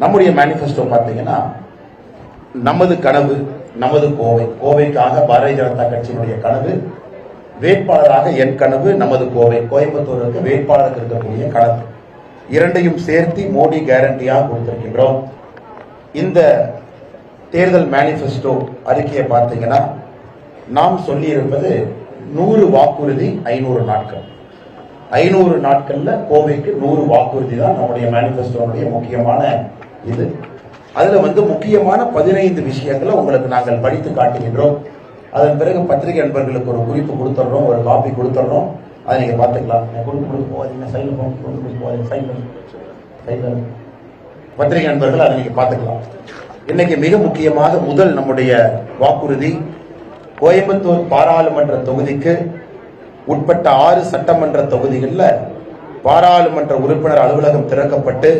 நம்முடைய மேனிஃபெஸ்டோ பார்த்தீங்கன்னா, நமது கனவு நமது கோவை, கோவைக்காக பாரதிய ஜனதா கட்சியினுடைய கனவு, வேட்பாளராக என் கனவு, நமது கோவை, கோயம்புத்தூருக்கு வேட்பாளருக்கு இருக்கக்கூடிய கனவு, இரண்டையும் சேர்த்து மோடி கேரண்டியாக கொடுத்திருக்கின்றோம். இந்த தேர்தல் மேனிஃபெஸ்டோ அறிக்கையை பார்த்தீங்கன்னா, நாம் சொல்லி இருப்பது 100 வாக்குறுதி 500 நாட்கள். 500 நாட்கள்ல கோவைக்கு 100 வாக்குறுதி தான் நம்முடைய மேனிஃபெஸ்டோனுடைய முக்கியமான இது. அதுல முக்கியமான 15 விஷயங்களை உங்களுக்கு நாங்கள் படித்து காட்டுகின்றோம். அதன் பிறகு பத்திரிகை நண்பர்களுக்கு ஒரு குறிப்பு கொடுத்துட்றோம், ஒரு காப்பி கொடுத்துட்றோம். அதை நீங்க பார்த்துக்கலாம். கொடுத்து போகாதீங்க, சைடில் போகாதீங்க, சைடில் பத்திரிகை நண்பர்கள் அதை நீங்க பார்த்துக்கலாம். இன்னைக்கு மிக முக்கியமாக முதல் நம்முடைய வாக்குறுதி, கோயம்புத்தூர் பாராளுமன்ற தொகுதிக்கு உட்பட்ட 6 சட்டமன்ற தொகுதிகளில் பாராளுமன்ற உறுப்பினர் அலுவலகம் திறக்கப்பட்டு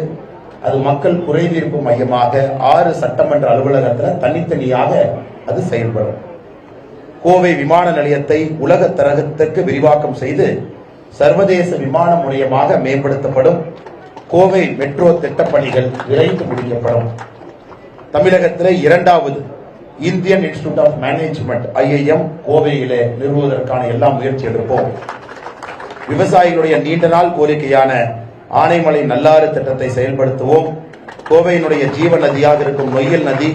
அது மக்கள் குறைதீர்ப்பு மையமாக 6 சட்டமன்ற அலுவலகத்தில் தனித்தனியாக அது செயல்படும். கோவை விமான நிலையத்தை உலக தரகத்திற்கு விரிவாக்கம் செய்து சர்வதேச விமான முனையமாக மேம்படுத்தப்படும். கோவை மெட்ரோ திட்டப்பணிகள் விரைந்து முடிக்கப்படும். தமிழகத்தில் 2வது Indian institute of management IIM கோவையிலே நிறுவுவதற்கான எல்லா முயற்சி எடுப்போம். விவசாயிகளுடைய நீண்ட நாள் கோரிக்கையான ஆனைமலை நல்லாறு திட்டத்தை செயல்படுத்துவோம். கோவையினுடைய ஜீவ நதியாக இருக்கும் நொய்யல் நதி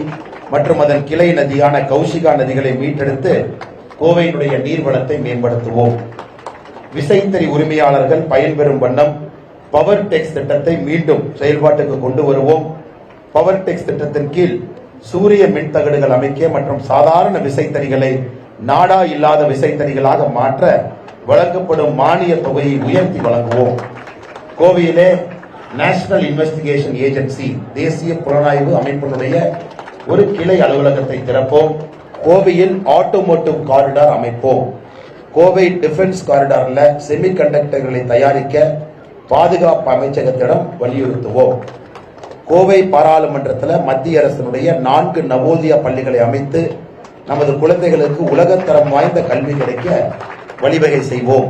மற்றும் அதன் கிளை நதியான கௌஷிகா நதிகளை மீட்டெடுத்து கோவையினுடைய நீர்வளத்தை மேம்படுத்துவோம். விசைத்தறி உரிமையாளர்கள் பயன்பெறும் வண்ணம் பவர் டெக்ஸ் திட்டத்தை மீண்டும் செயல்பாட்டுக்கு கொண்டு வருவோம். பவர் டெக்ஸ் திட்டத்தின் கீழ் சூரிய மின் தகடுகள் அமைக்க மற்றும் சாதாரண விசைத்தறிகளை நாடா இல்லாத விசைத்தறிகளாக மாற்ற வழங்கப்படும் மானிய தொகையை உயர்த்தி வழங்குவோம். கோவையிலே நேஷனல் இன்வெஸ்டிகேஷன் ஏஜென்சி தேசிய புலனாய்வு அமைப்பினுடைய ஒரு கிளை அலுவலகத்தை திறப்போம். கோவையில் ஆட்டோமோட்டிவ் காரிடார் அமைப்போம். கோவை டிஃபென்ஸ் காரிடார்ல செமி கண்டக்டர்களை தயாரிக்க பாதுகாப்பு அமைச்சகத்திடம் வலியுறுத்துவோம். கோவை பாராளுமன்றத்தில் மத்திய அரசினுடைய 4 நவோதயா பள்ளிகளை அமைத்து நமது குழந்தைகளுக்கு உலகத்தரம் வாய்ந்த கல்வி கிடைக்க வழிவகை செய்வோம்.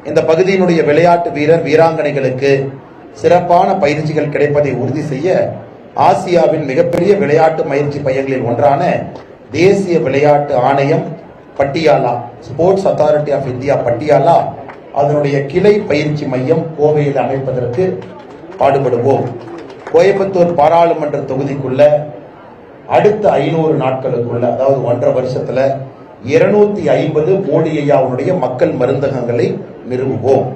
இந்த பகுதியினுடைய விளையாட்டு வீரர் வீராங்கனைகளுக்கு சிறப்பான பயிற்சிகள் கிடைப்பதை உறுதி செய்ய ஆசியாவின் மிகப்பெரிய விளையாட்டு பயிற்சி மையங்களில் ஒன்றான தேசிய விளையாட்டு ஆணையம் Patiala, sports authority of India Patiala, அதனுடைய கிளை பயிற்சி மையம் கோவையில் அமைப்பதற்கு பாடுபடுவோம். கோயம்புத்தூர் பாராளுமன்ற தொகுதிக்குள்ள அடுத்த 500 நாட்களுக்குள்ள, அதாவது 1.5 வருஷத்துல 250 மோடி ஐயாவுடைய மக்கள் மருந்தகங்களை நிறுவுவோம்.